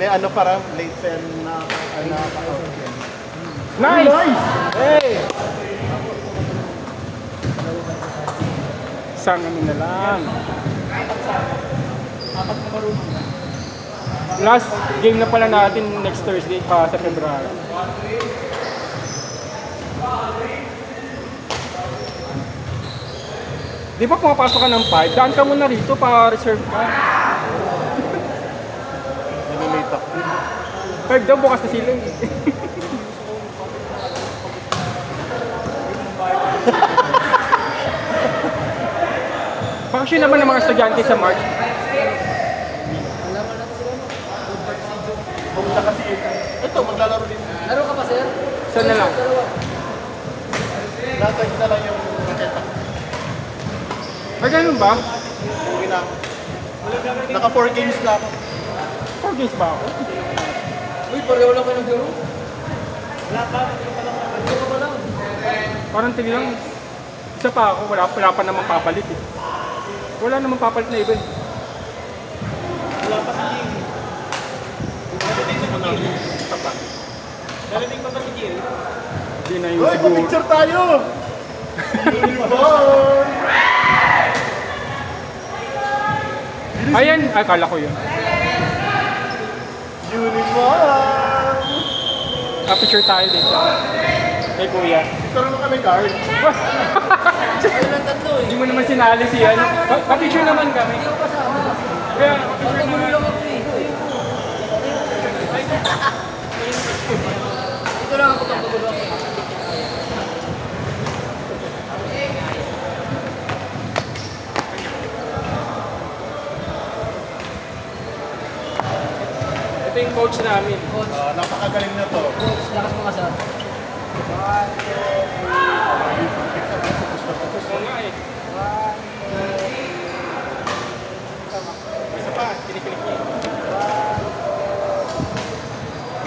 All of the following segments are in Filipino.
May ano para late pen na ano. Nice! Nice! Hey! Isang ano na lang. Last game na pala natin next Thursday pa sa February. Di ba pumapasok ka ng 5? Daan ka muna rito para reserve ka. Nalilate ako. 5 daw, bukas na sila eh. Function naman ng mga estudyante sa March. Pumunta kasi ito, maglalaro din. Laro ka pa, sir? Saan na lang? Natay na lang yung raketa. Ay, ganun ba? Uwi na ako. Naka 4 games na ako. 4 games ba ako? Uy, pareho lang kayo naglaro? Wala pa. Pareho ka pa lang. Parang tingin lang. Isa pa ako, wala pa naman papalit eh. Wala naman papalit na iba eh. Wala pa si Jimmy. Darating pa si Jimmy. Darating pa si Jimmy. Hindi na yun Uy, siguro. pa-picture tayo! Uniform! Ayan, ay kala ko yun. Uniform! Picture tayo dito. Kay kuya. Pero naman kami card. Ayun lang tatlo eh. Hindi mo naman sinali si ano. Pa-picture naman kami. Hindi ako kasama. Kaya, pa-picture Pagkagulo naman. lang ako eh. Ito lang ako pagkagulo ako. Ito yung coach namin. Coach, Napakagaling na to. coach, lakas mo ka sa. Oo nga eh. Isa pa, kinikilig niya.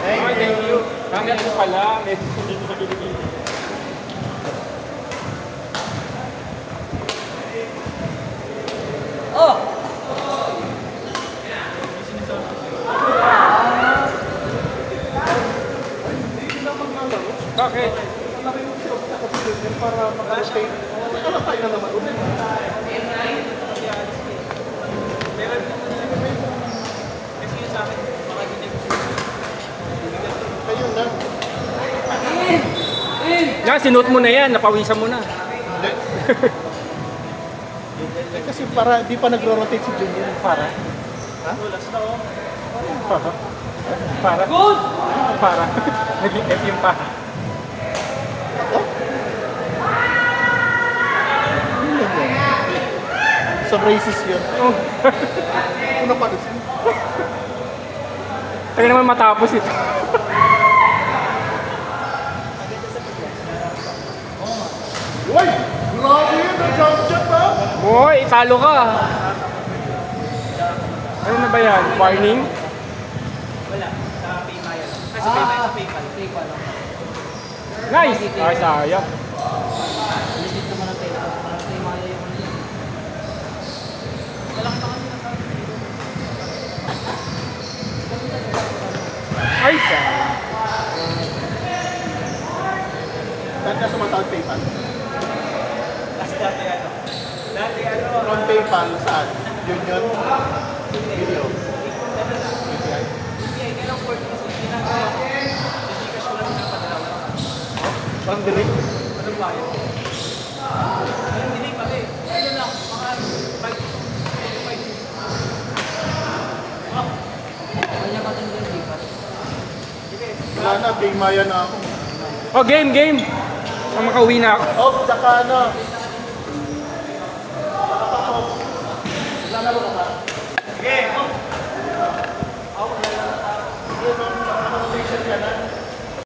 Thank Okay, thank you. you. Kami ano pala, dito sa Pilipinas. Oh! Bakit? Para maka-rotate. Ano tayo na naman ulit? Kayo na. Yan, sinuot mo na yan, napawisan mo na. Hindi. Kasi para di pa nagro-rotate si Junior. Para. Ha? Para. Para. Good! Para. Naging F yung para. Ako? Yun lang yun. Sa racist yun. Oh. Ano pa rin? Tayo naman matapos ito. Uy! Grabe yun! Nag-jump shot ha! Boy, talo ka. Ano na ba yan? Warning? Wala. Sa PayPal. Sa PayPal. PayPal. Nice! Ay, sayang. Legit naman ang PayPal. Parang PayMaya yung ano yun. Walang pa kasi nasabi. Ay, sayang. Saan ka sumatawag PayPal? Dati ano? From PayPal saan? Union? Video? Kailang port kasi ginagawa ko. Hindi ka siya lang pinapadala. From direct? Anong bayan? Anong delay pa eh? Ano lang, mga 5. Kanya pa din yung lipat. Wala na, Big Maya na ako. Oh, game, game. Makauwi na ako. Oh, tsaka ano,